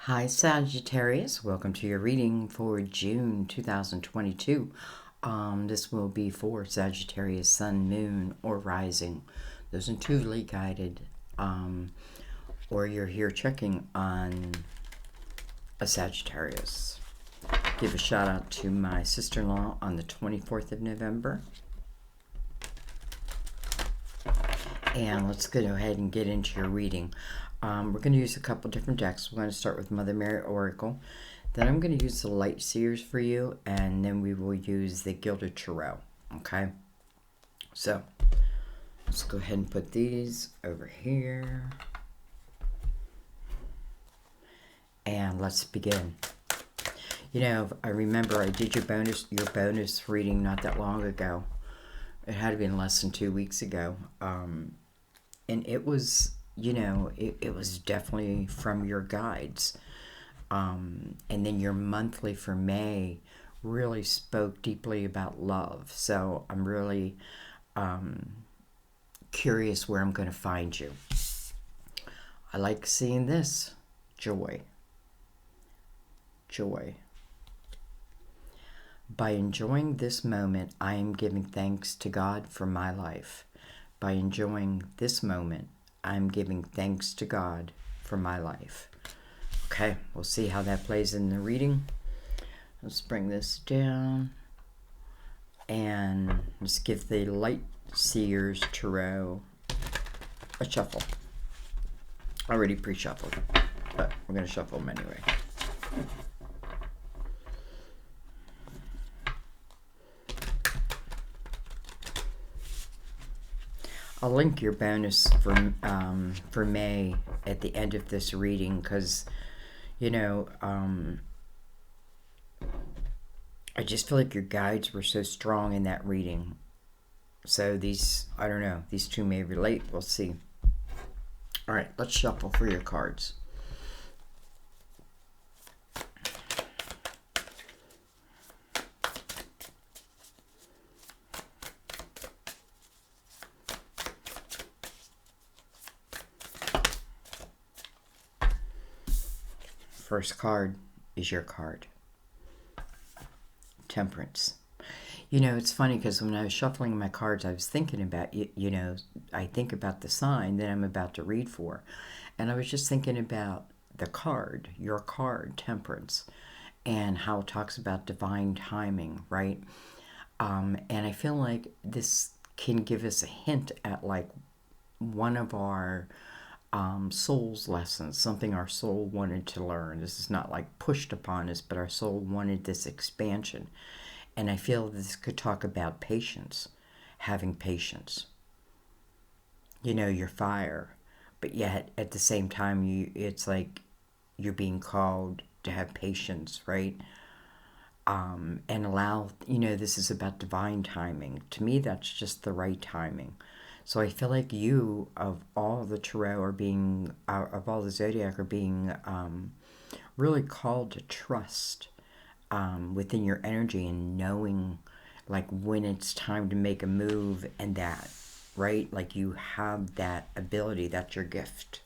Hi, Sagittarius. Welcome to your reading for June 2022. This will be for Sagittarius, Sun, Moon, or Rising. Those intuitively guided, or you're here checking on a Sagittarius. Give a shout out to my sister-in-law on the 24th of November. And let's go ahead and get into your reading. We're going to use a couple different decks. We're going to start with Mother Mary Oracle. Then I'm going to use the Light Seers for you. And then we will use the Gilded Tarot. Okay? So, let's go ahead and put these over here. And let's begin. You know, I remember I did your bonus reading not that long ago. It had to be less than 2 weeks ago. And it was, you know, it was definitely from your guides. And then your monthly for May really spoke deeply about love. So I'm really curious where I'm going to find you. I like seeing this. Joy. Joy. By enjoying this moment, I am giving thanks to God for my life. By enjoying this moment, I'm giving thanks to God for my life. Okay, we'll see how that plays in the reading. Let's bring this down. And let's give the Light Seers Tarot a shuffle. Already pre-shuffled, but we're going to shuffle them anyway. I'll link your bonus for May at the end of this reading because, you know, I just feel like your guides were so strong in that reading. So these, I don't know, these two may relate. We'll see. All right, let's shuffle for your cards. First card is your card. Temperance. You know, it's funny because when I was shuffling my cards, I was thinking about, you know, I think about the sign that I'm about to read for. And I was just thinking about the card, your card, Temperance, and how it talks about divine timing, right? And I feel like this can give us a hint at like one of our soul's lessons, something our soul wanted to learn. This is not like pushed upon us, but our soul wanted this expansion. And I feel this could talk about patience, having patience. You know, your fire, but yet at the same time, it's like you're being called to have patience, right? And allow, you know, this is about divine timing. To me, that's just the right timing. So I feel like you, of all the tarot, are being, of all the zodiac, are being really called to trust within your energy and knowing, like, when it's time to make a move and that, right? Like, you have that ability. That's your gift.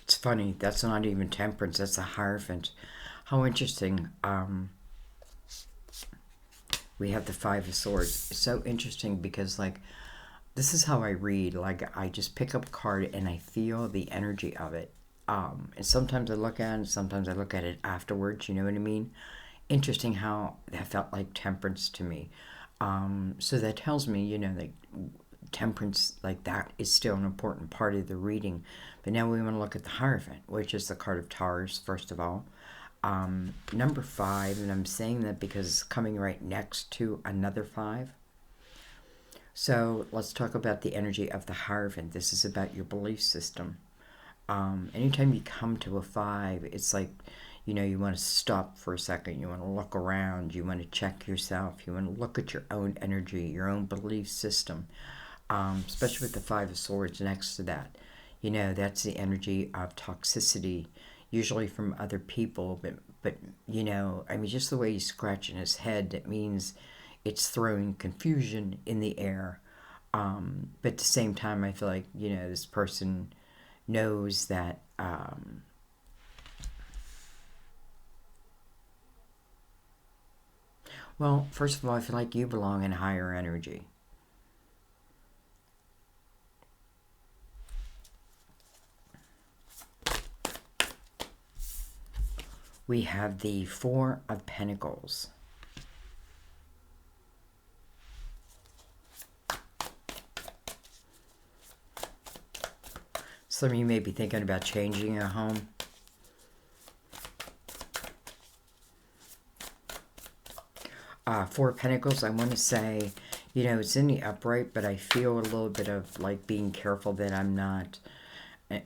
It's funny. That's not even Temperance. That's a Hierophant. How interesting. We have the Five of Swords. It's so interesting because, like, this is how I read. Like, I just pick up a card and I feel the energy of it. And sometimes I look at it, sometimes I look at it afterwards, you know what I mean? Interesting how that felt like Temperance to me. So that tells me, you know, like, Temperance, like, that is still an important part of the reading. But now we want to look at the Hierophant, which is the card of Taurus, first of all. Number 5, and I'm saying that because it's coming right next to another 5. So let's talk about the energy of the Hierophant. This is about your belief system. Anytime you come to a 5, it's like, you know, you want to stop for a second. You want to look around. You want to check yourself. You want to look at your own energy, your own belief system, especially with the 5 of Swords next to that. You know, that's the energy of toxicity, usually from other people. But you know, I mean, just the way he's scratching his head, that means it's throwing confusion in the air. But at the same time, I feel like, this person knows that, well, first of all, I feel like you belong in higher energy. We have the Four of Pentacles. Some of you may be thinking about changing your home. Four of Pentacles, I want to say, it's in the upright, but I feel a little bit of like being careful that I'm not.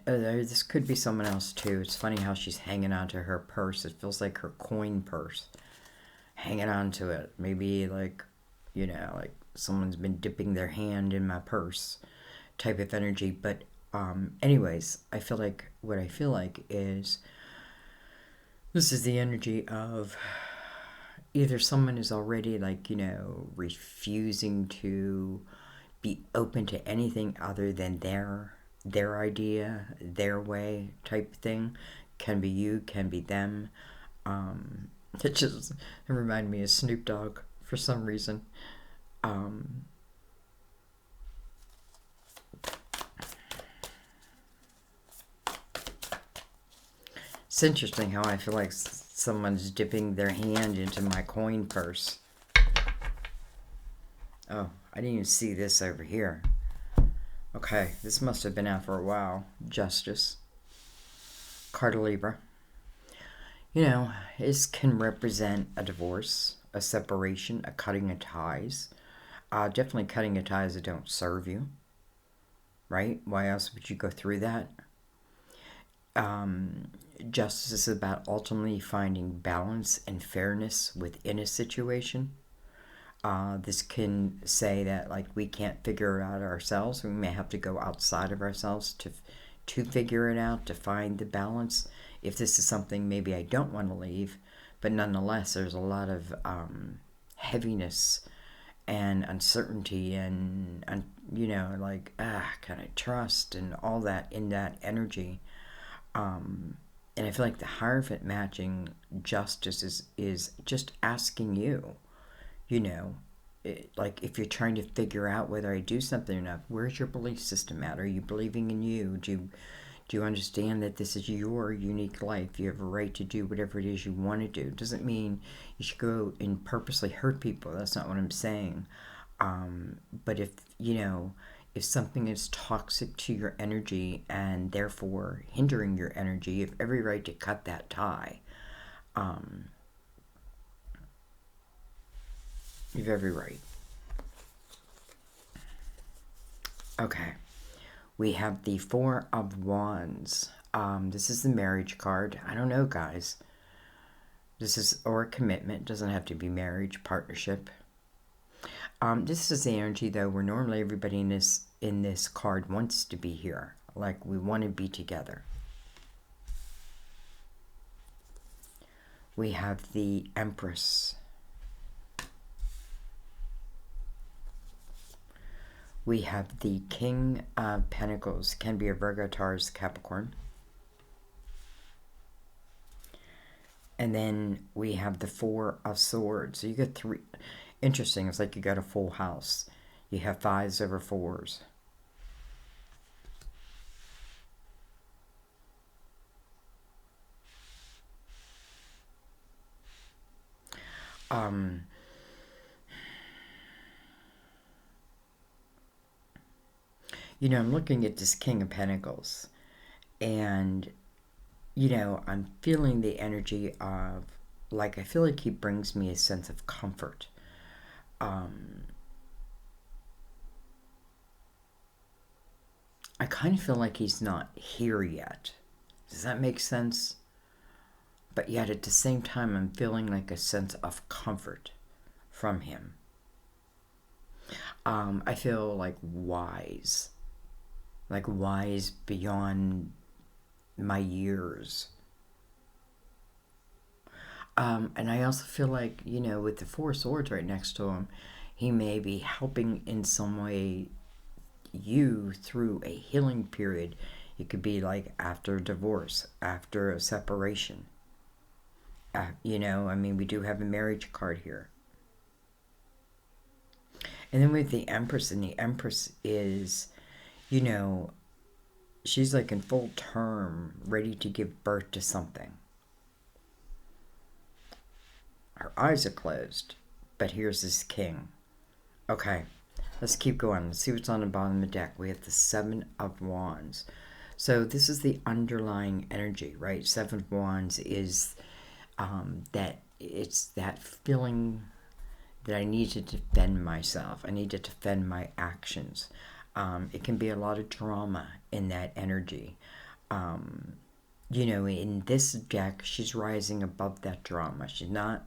This could be someone else too. It's funny how she's hanging on to her purse. It feels like her coin purse. Hanging on to it. Maybe like, like someone's been dipping their hand in my purse type of energy. But anyways, I feel like what I feel like is this is the energy of either someone is already like, refusing to be open to anything other than their idea, their way type thing. Can be you, can be them. It reminded me of Snoop Dogg for some reason. It's interesting how I feel like someone's dipping their hand into my coin purse. Oh, I didn't even see this over here. Okay, this must have been out for a while. Justice. Card of Libra. This can represent a divorce, a separation, a cutting of ties. Definitely cutting of ties that don't serve you. Right? Why else would you go through that? Justice is about ultimately finding balance and fairness within a situation. This can say that like we can't figure it out ourselves. We may have to go outside of ourselves to figure it out, to find the balance. If this is something maybe I don't want to leave, but nonetheless, there's a lot of heaviness and uncertainty and like can I trust and all that in that energy. And I feel like the Hierophant matching justice is just asking you, like if you're trying to figure out whether I do something or not, where's your belief system at? Are you believing in you? Do you understand that this is your unique life? You have a right to do whatever it is you want to do. It doesn't mean you should go and purposely hurt people. That's not what I'm saying. But if something is toxic to your energy and therefore hindering your energy, you have every right to cut that tie. You have every right. Okay. We have the Four of Wands. This is the marriage card. I don't know, guys. This is, or a commitment. Doesn't have to be marriage, partnership. This is the energy, though, where normally everybody in this card wants to be here. Like, we want to be together. We have the Empress. We have the King of Pentacles. Can be a Virgo, Taurus, Capricorn. And then we have the Four of Swords. So you get three. Interesting. It's like you got a full house. You have fives over fours. I'm looking at this King of Pentacles, and, I'm feeling the energy of, like, I feel like he brings me a sense of comfort. I kind of feel like he's not here yet. Does that make sense? But yet at the same time, I'm feeling like a sense of comfort from him. I feel like wise beyond my years. And I also feel like, with the Four Swords right next to him, he may be helping in some way you through a healing period. It could be like after a divorce, after a separation. You know, I mean, we do have a marriage card here. And then with the Empress, and the Empress is, you know, she's like in full term, ready to give birth to something. Her eyes are closed, but here's this King. Okay, let's keep going. Let's see what's on the bottom of the deck. We have the Seven of Wands. So this is the underlying energy, right? Seven of Wands is that it's that feeling that I need to defend myself. I need to defend my actions. It can be a lot of drama in that energy. You know, in this deck, she's rising above that drama. She's not,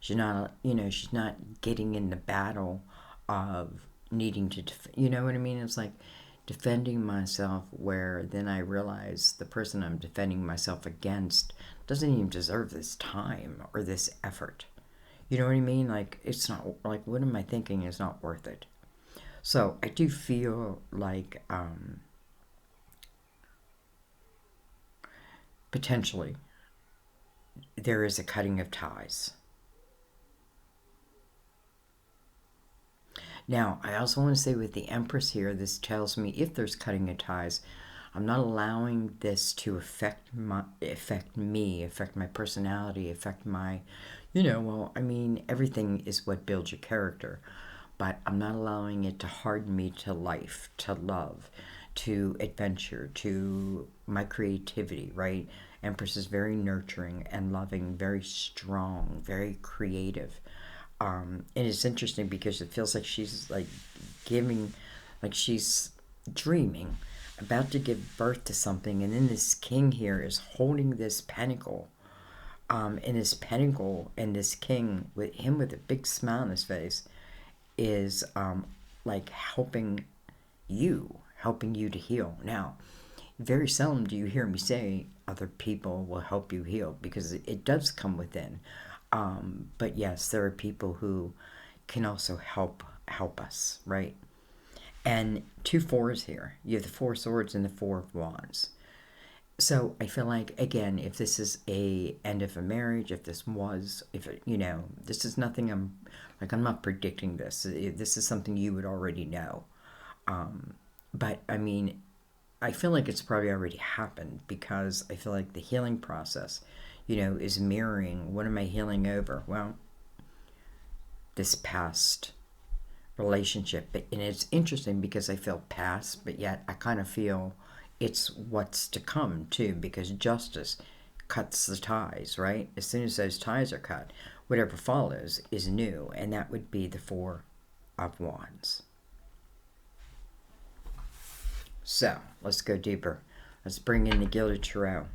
you know, she's not getting in the battle of needing to, you know what I mean? It's like defending myself, where then I realize the person I'm defending myself against doesn't even deserve this time or this effort. You know what I mean? Like, it's not, like, what am I thinking is not worth it. So I do feel like potentially there is a cutting of ties. Now, I also want to say with the Empress here, this tells me if there's cutting of ties, I'm not allowing this to affect me, affect my personality, affect my, you know, well, I mean, everything is what builds your character. But I'm not allowing it to harden me to life, to love, to adventure, to my creativity, right? Empress is very nurturing and loving, very strong, very creative. And it's interesting because it feels like she's like giving, like she's dreaming, about to give birth to something. And then this King here is holding this pentacle. And this pentacle and this King, with him with a big smile on his face, is like helping you to heal. Now, very seldom do you hear me say other people will help you heal, because it does come within. But yes, there are people who can also help us, right? And 2 fours here. You have the 4 swords and the 4 of wands. So I feel like, again, if this is a end of a marriage, if it, you know, this is nothing I'm not predicting this. This is something you would already know. But I mean, I feel like it's probably already happened, because I feel like the healing process, you know, is mirroring, what am I healing over? Well, this past relationship. And it's interesting because I feel past, but yet I kind of feel it's what's to come too, because justice cuts the ties, right? As soon as those ties are cut, whatever follows is new, and that would be the 4 of wands. So let's go deeper. Let's bring in the Gilded Tarot.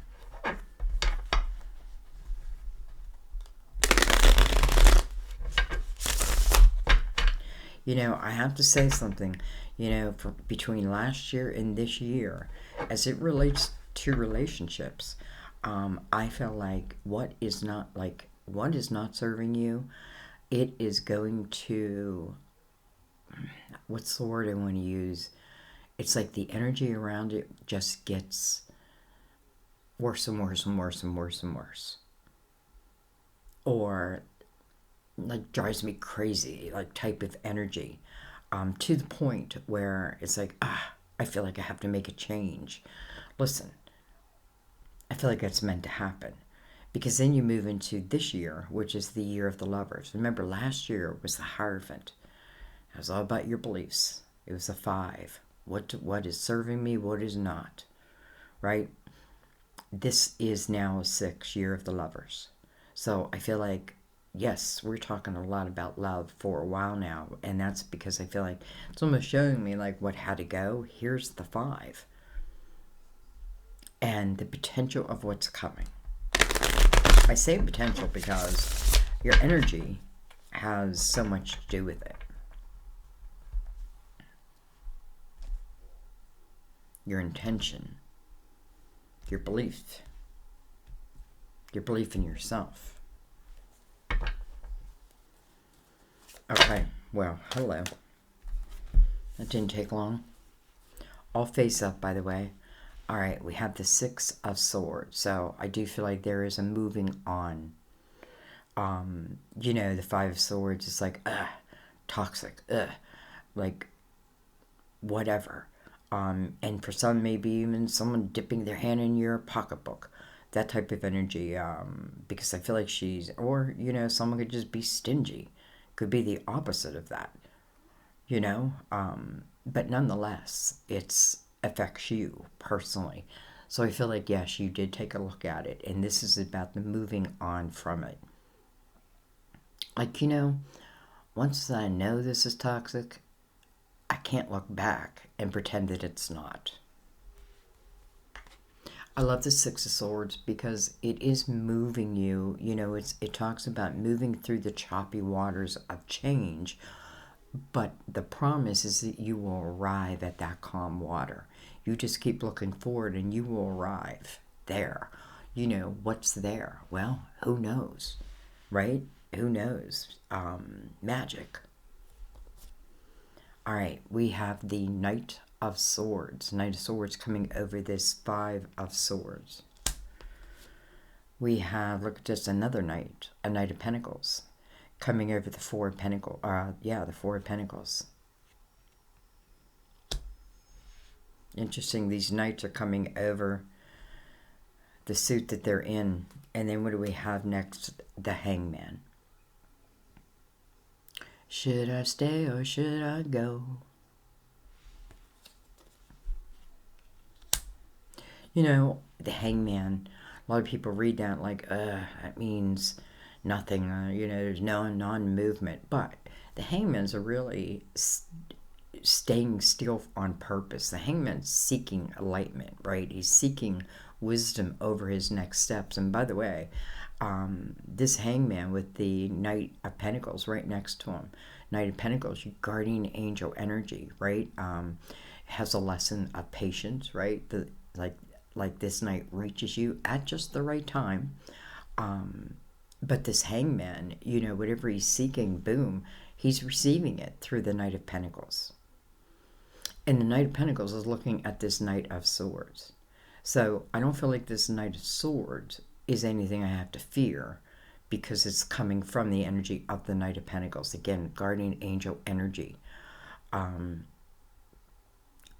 You know, I have to say something, you know, between last year and this year, as it relates to relationships, I feel like what is not serving you, it is going to, what's the word I want to use? It's like the energy around it just gets worse and worse and worse and worse and worse. Or like drives me crazy, like type of energy, to the point where it's like, I feel like I have to make a change. Listen, I feel like that's meant to happen, because then you move into this year, which is the year of the Lovers. Remember, last year was the Hierophant. It was all about your beliefs. It was a 5. What is serving me, what is not, right? This is now a 6, year of the Lovers. So I feel like, yes, we're talking a lot about love for a while now, and that's because I feel like it's almost showing me like what had to go. Here's the 5. And the potential of what's coming. I say potential because your energy has so much to do with it. Your intention, your belief in yourself. Okay, well, hello. That didn't take long. all face up, by the way. All right, we have the Six of Swords. So I do feel like there is a moving on. You know, the Five of Swords is like, toxic, like whatever. And for some, maybe even someone dipping their hand in your pocketbook. That type of energy, because I feel like she's, or, you know, someone could just be stingy. Could be the opposite of that, you know? But nonetheless, it's affects you personally. So I feel like, yes, you did take a look at it, and this is about the moving on from it. Like, you know, once I know this is toxic, I can't look back and pretend that it's not. I love the Six of Swords because it is moving you. You know, it talks about moving through the choppy waters of change, but the promise is that you will arrive at that calm water. You just keep looking forward and you will arrive there. You know, what's there? Well, who knows, right? Who knows? Magic. All right, we have the Knight of Swords. Knight of Swords coming over this Five of Swords. We have, look at this, another knight, a Knight of Pentacles, coming over the Four of Pentacles. The Four of Pentacles. Interesting, these knights are coming over the suit that they're in. And then what do we have next? The Hangman. Should I stay or should I go? You know, the Hangman, a lot of people read that like, that means nothing, you know, there's no non-movement. But the Hangman's are really staying still on purpose. The Hangman's seeking enlightenment, right? He's seeking wisdom over his next steps. And by the way, this Hangman with the Knight of Pentacles right next to him, Knight of Pentacles, your guardian angel energy, right? Has a lesson of patience, right? Like this knight reaches you at just the right time. But this Hangman, you know, whatever he's seeking, boom, he's receiving it through the Knight of Pentacles. And the Knight of Pentacles is looking at this Knight of Swords. So I don't feel like this Knight of Swords is anything I have to fear because it's coming from the energy of the Knight of Pentacles. Again, guardian angel energy.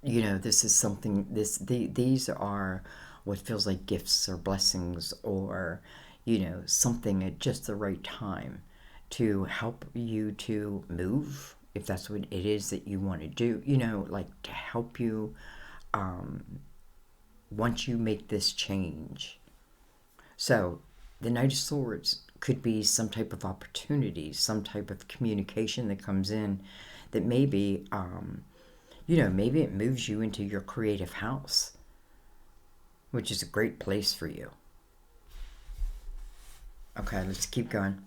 You know, this is something, these are what feels like gifts or blessings or, you know, something at just the right time to help you to move, if that's what it is that you want to do, you know, like to help you once you make this change. So the Knight of Swords could be some type of opportunity, some type of communication that comes in that maybe, you know, maybe it moves you into your creative house, which is a great place for you. Okay, let's keep going.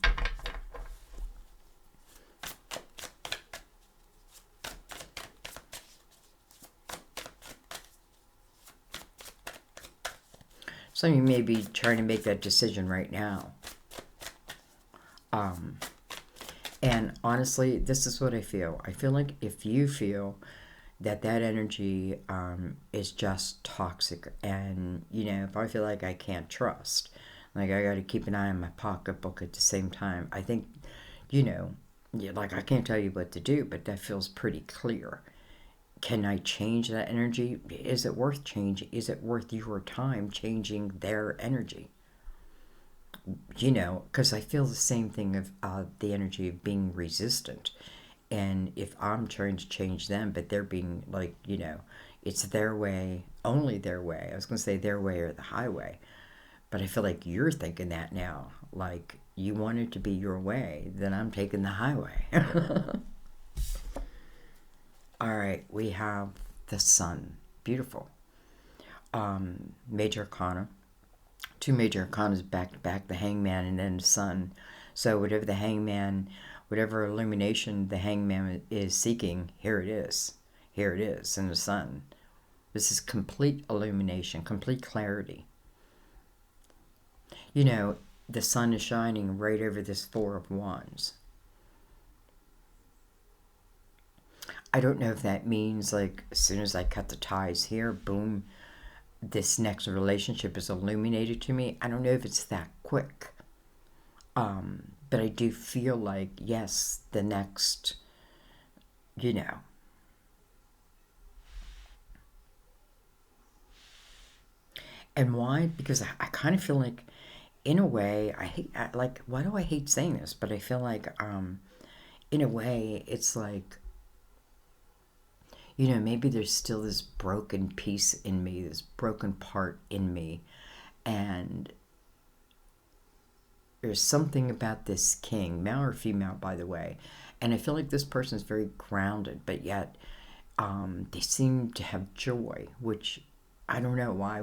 Some of you may be trying to make that decision right now. And honestly, this is what I feel. I feel like if you feel that energy is just toxic, and, you know, if I feel like I can't trust, like I got to keep an eye on my pocketbook at the same time, I think, you know, like I can't tell you what to do, but that feels pretty clear. Can I change that energy? Is it worth changing? Is it worth your time changing their energy? You know, because I feel the same thing of the energy of being resistant. And if I'm trying to change them, but they're being like, you know, it's their way, only their way. I was going to say their way or the highway. But I feel like you're thinking that now. Like, you want it to be your way, then I'm taking the highway. All right, we have the Sun. Beautiful. Major Arcana. Two major arcanas back to back, the Hangman and then the Sun. So whatever the Hangman, whatever illumination the Hangman is seeking, here it is. Here it is in the Sun. This is complete illumination, complete clarity. You know, the Sun is shining right over this Four of Wands. I don't know if that means like as soon as I cut the ties here, boom, this next relationship is illuminated to me. I don't know if it's that quick. But I do feel like, yes, the next, you know. And why? Because I kind of feel like, in a way, like, why do I hate saying this? But I feel like, in a way, it's like, maybe there's still this broken piece in me, this broken part in me. And there's something about this king, male or female, by the way. And I feel like this person is very grounded, but yet they seem to have joy, which I don't know why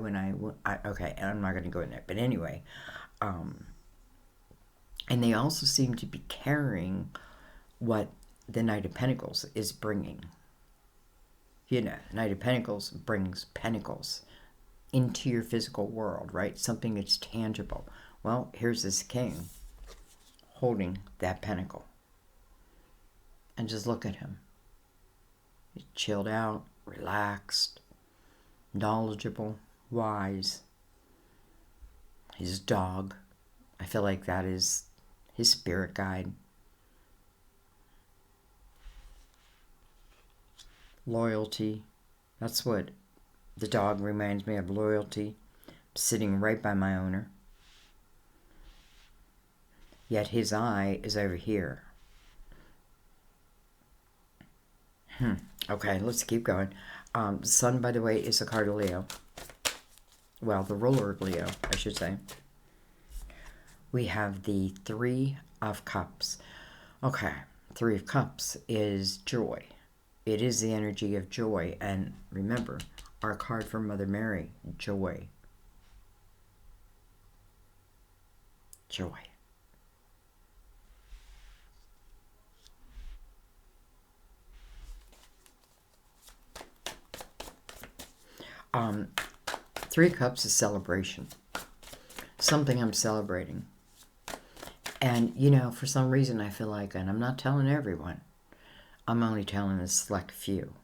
okay, I'm not going to go in there. But anyway, and they also seem to be carrying what the Knight of Pentacles is bringing. Knight of Pentacles brings pentacles into your physical world, right? Something that's tangible. Well, here's this king holding that pentacle. And just look at him. He's chilled out, relaxed, knowledgeable, wise. His dog, I feel like that is his spirit guide. Loyalty, that's what the dog reminds me of, loyalty. Sitting right by my owner. Yet his eye is over here. Okay, let's keep going. The sun, by the way, is a card of Leo. Well, the ruler of Leo, I should say. We have the Three of Cups. Okay, Three of Cups is joy. It is the energy of joy. And remember, our card for Mother Mary, joy. Joy. Three Cups is celebration. Something I'm celebrating. And, for some reason I feel like, and I'm not telling everyone, I'm only telling a select few.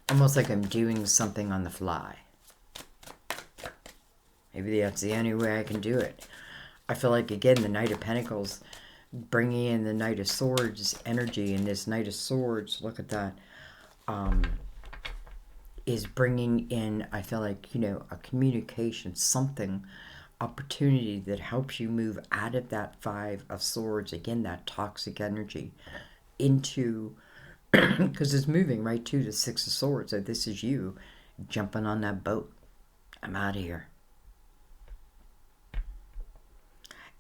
Almost like I'm doing something on the fly. Maybe that's the only way I can do it. I feel like, again, the Knight of Pentacles bringing in the Knight of Swords energy, and this Knight of Swords, look at that, is bringing in, I feel like, a communication, something, opportunity that helps you move out of that Five of Swords, again, that toxic energy, into, because it's moving right to the Six of Swords. So this is you jumping on that boat. I'm out of here.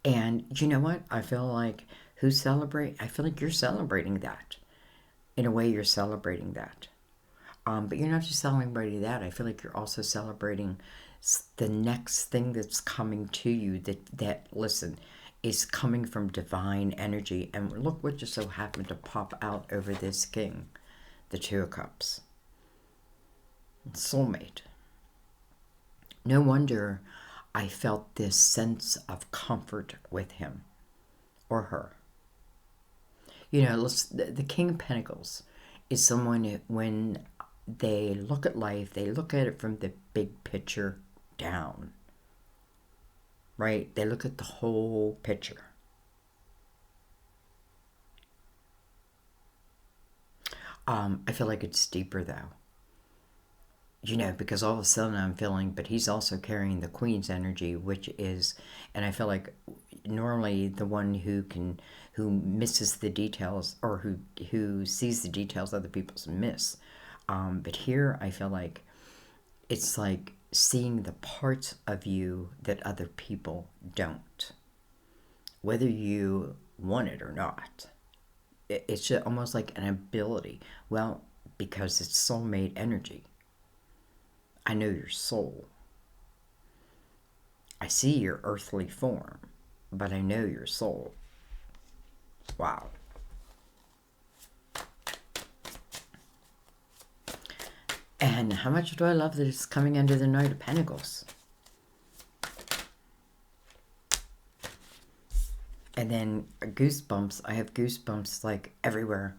And you know what? I feel like I feel like you're celebrating that. In a way, you're celebrating that. But you're not just celebrating that. I feel like you're also celebrating the next thing that's coming to you that listen, is coming from divine energy. And look what just so happened to pop out over this king. The Two of Cups. Soulmate. No wonder I felt this sense of comfort with him or her. The King of Pentacles is someone, when they look at life, they look at it from the big picture down. Right? They look at the whole picture. I feel like it's deeper though. Because all of a sudden I'm feeling, but he's also carrying the Queen's energy, which is, and I feel like normally the one who misses the details, or who sees the details other people's miss. But here I feel like it's like seeing the parts of you that other people don't, whether you want it or not. It's just almost like an ability. Well, because it's soulmate energy. I know your soul. I see your earthly form, but I know your soul. Wow. And how much do I love that it's coming under the Knight of Pentacles? And then goosebumps. I have goosebumps like everywhere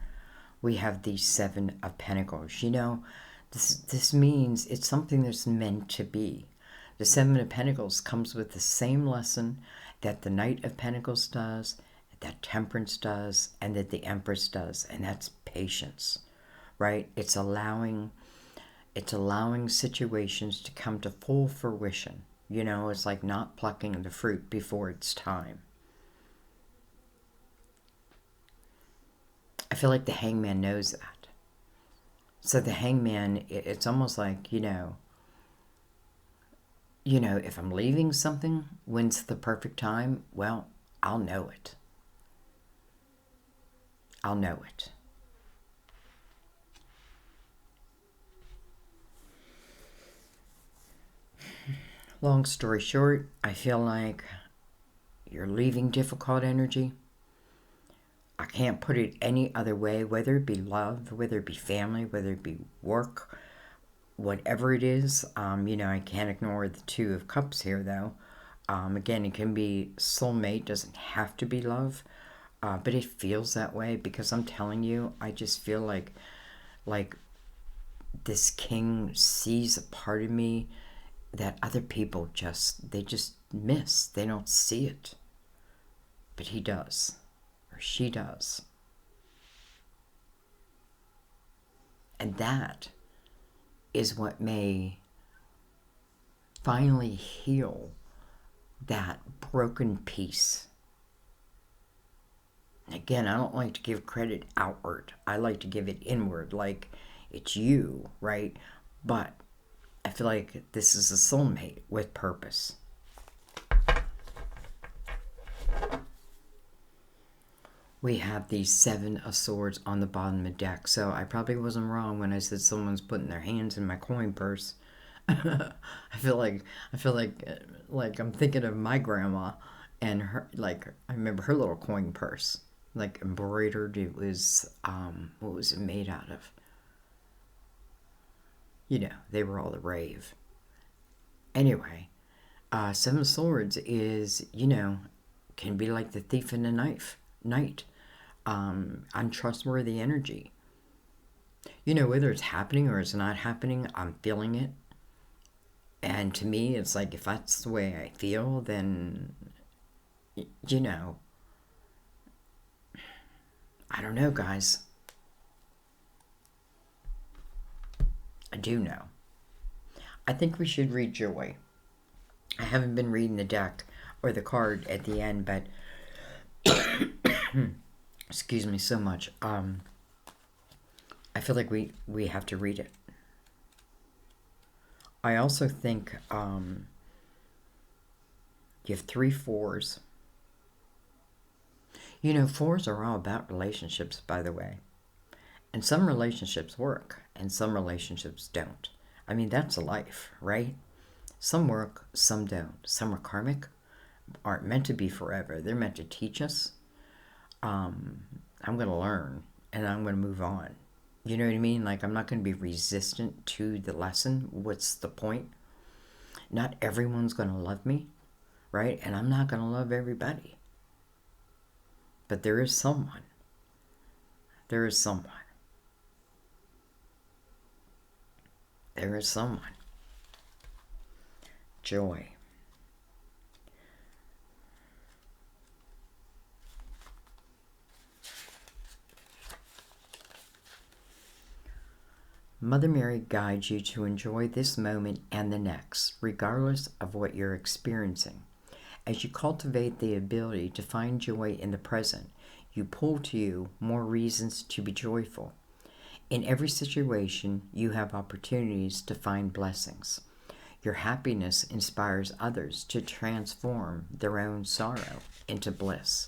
we have the Seven of Pentacles. You know, this means it's something that's meant to be. The Seven of Pentacles comes with the same lesson that the Knight of Pentacles does, that Temperance does, and that the Empress does, and that's patience, right? It's allowing situations to come to full fruition. You know, it's like not plucking the fruit before it's time. I feel like the Hangman knows that. So the Hangman, it's almost like, you know, if I'm leaving something, when's the perfect time? Well, I'll know it. I'll know it. Long story short, I feel like you're leaving difficult energy. I can't put it any other way, whether it be love, whether it be family, whether it be work, whatever it is. You know, I can't ignore the Two of Cups here, though. Again, it can be soulmate, doesn't have to be love, but it feels that way because I'm telling you, I just feel like this king sees a part of me that other people they just miss. They don't see it. But he does, or she does. And that is what may finally heal that broken piece. Again, I don't like to give credit outward. I like to give it inward, like it's you, right? But I feel like this is a soulmate with purpose. We have the Seven of Swords on the bottom of the deck. So I probably wasn't wrong when I said someone's putting their hands in my coin purse. I feel like I'm thinking of my grandma and her, like I remember her little coin purse, like embroidered. It was what was it made out of? You know, they were all the rave. Anyway, Seven of Swords is, you know, can be like the thief in the night. Untrustworthy energy. You know, whether it's happening or it's not happening, I'm feeling it. And to me, it's like, if that's the way I feel, then, you know, I don't know, guys. I do know. I think we should read Joy. I haven't been reading the deck or the card at the end, but excuse me so much. I feel like we have to read it. I also think you have 3 4s. You know, 4s are all about relationships, by the way. And some relationships work, and some relationships don't. I mean, that's life, right? Some work, some don't. Some are karmic, aren't meant to be forever. They're meant to teach us. I'm going to learn, and I'm going to move on. You know what I mean? Like, I'm not going to be resistant to the lesson. What's the point? Not everyone's going to love me, right? And I'm not going to love everybody. But there is someone. There is someone. There is someone. Joy. Mother Mary guides you to enjoy this moment and the next, regardless of what you're experiencing. As you cultivate the ability to find joy in the present, you pull to you more reasons to be joyful. In every situation, you have opportunities to find blessings. Your happiness inspires others to transform their own sorrow into bliss.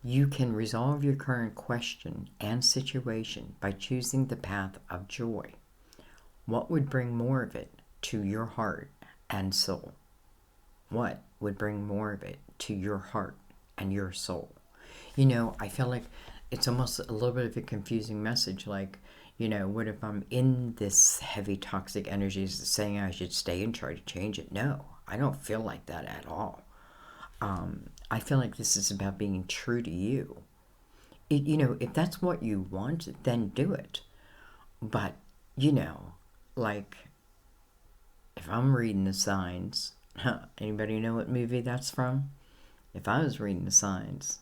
You can resolve your current question and situation by choosing the path of joy. What would bring more of it to your heart and soul? What would bring more of it to your heart and your soul? You know, I feel like it's almost a little bit of a confusing message. Like, you know, what if I'm in this heavy toxic energy? Is it saying I should stay and try to change it? No, I don't feel like that at all. I feel like this is about being true to you. if that's what you want, then do it. But, you know, like, if I'm reading the signs, anybody know what movie that's from? If I was reading the signs,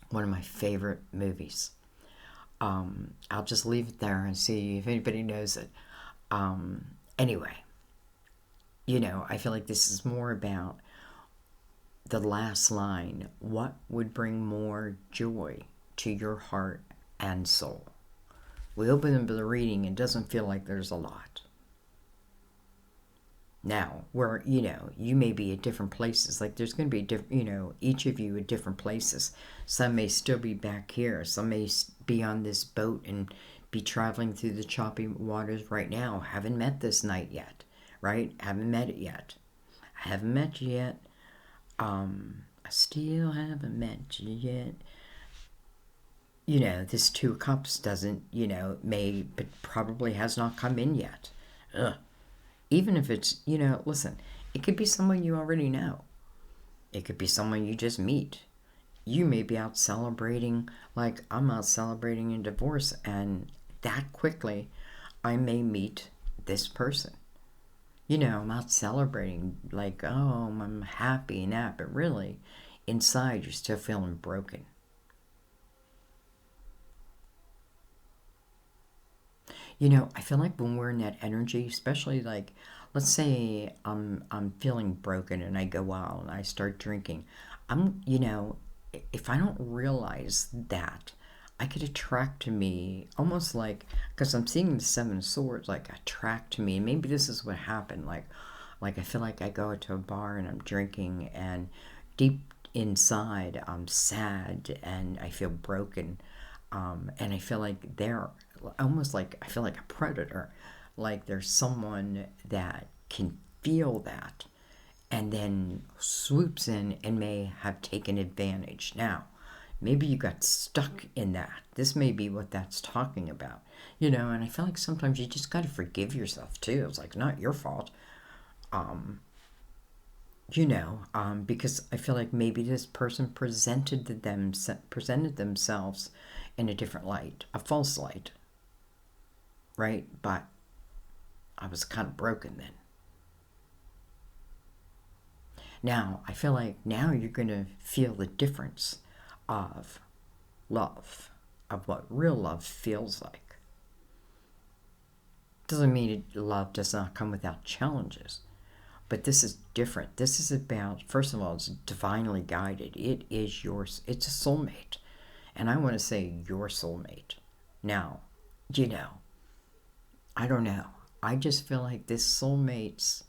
one of my favorite movies. I'll just leave it there and see if anybody knows it. Anyway, I feel like this is more about the last line. What would bring more joy to your heart and soul? We open up the reading, it doesn't feel like there's a lot. Now, where, you may be at different places. Like, there's going to be, each of you at different places. Some may still be back here. Some may be on this boat and be traveling through the choppy waters right now. Haven't met this knight yet, right? Haven't met it yet. I haven't met you yet. I still haven't met you yet. This Two of Cups doesn't, but probably has not come in yet. Ugh. Even if it's, listen, it could be someone you already know. It could be someone you just meet. You may be out celebrating, like I'm out celebrating a divorce, and that quickly I may meet this person. I'm out celebrating, like, oh, I'm happy and that, but really, inside you're still feeling broken. I feel like when we're in that energy, especially like, let's say I'm feeling broken and I go out and I start drinking, if I don't realize that, I could attract to me almost like, because I'm seeing the Seven of Swords, like attract to me. And maybe this is what happened. Like I feel like I go to a bar and I'm drinking, and deep inside I'm sad and I feel broken. And I feel like they're almost like, I feel like a predator. Like there's someone that can feel that and then swoops in and may have taken advantage. Now, maybe you got stuck in that. This may be what that's talking about. And I feel like sometimes you just got to forgive yourself too. It's like, not your fault. Because I feel like maybe this person presented themselves in a different light, a false light, right? But I was kind of broken then. Now, I feel like now you're going to feel the difference of love, of what real love feels like. Doesn't mean love does not come without challenges, but this is different. This is about, first of all, it's divinely guided. It's a soulmate. And I want to say your soulmate. Now, I don't know. I just feel like this soulmate's,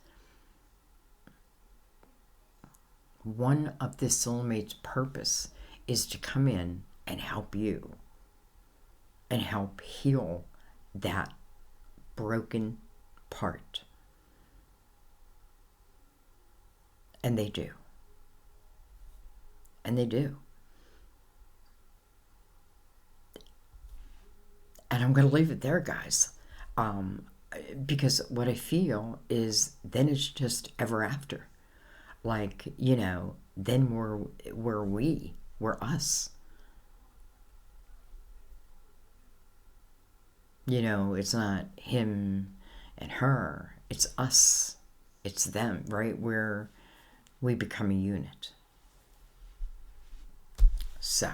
one of this soulmate's purpose is to come in and help you and help heal that broken part. And they do. And they do. And I'm going to leave it there, guys. Because what I feel is then it's just ever after. Like, then we're us. It's not him and her. It's us. It's them, right? We become a unit. So,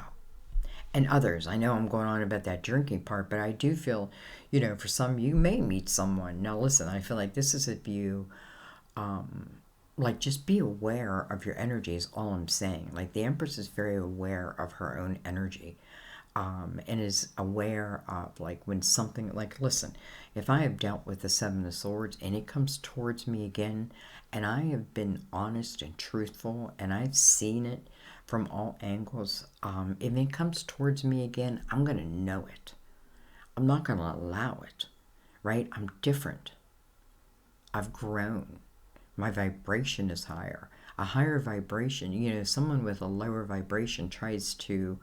and others, I know I'm going on about that drinking part, but I do feel, for some, you may meet someone. Now, listen, I feel like this is a view, like, just be aware of your energy is all I'm saying. Like, the Empress is very aware of her own energy. And is aware of, like, when something, like, listen, if I have dealt with the Seven of Swords and it comes towards me again, and I have been honest and truthful, and I've seen it from all angles, if it comes towards me again, I'm going to know it. I'm not going to allow it, right? I'm different. I've grown. My vibration is higher. A higher vibration, someone with a lower vibration tries to,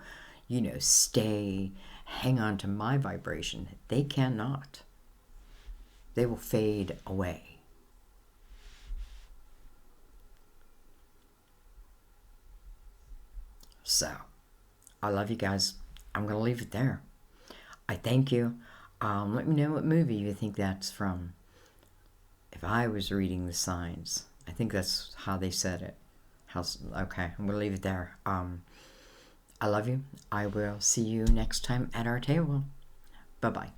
hang on to my vibration. They cannot. They will fade away. So, I love you guys. I'm going to leave it there. I thank you. Let me know what movie you think that's from. If I was reading the signs, I think that's how they said it. Okay, I'm going to leave it there. I love you. I will see you next time at our table. Bye-bye.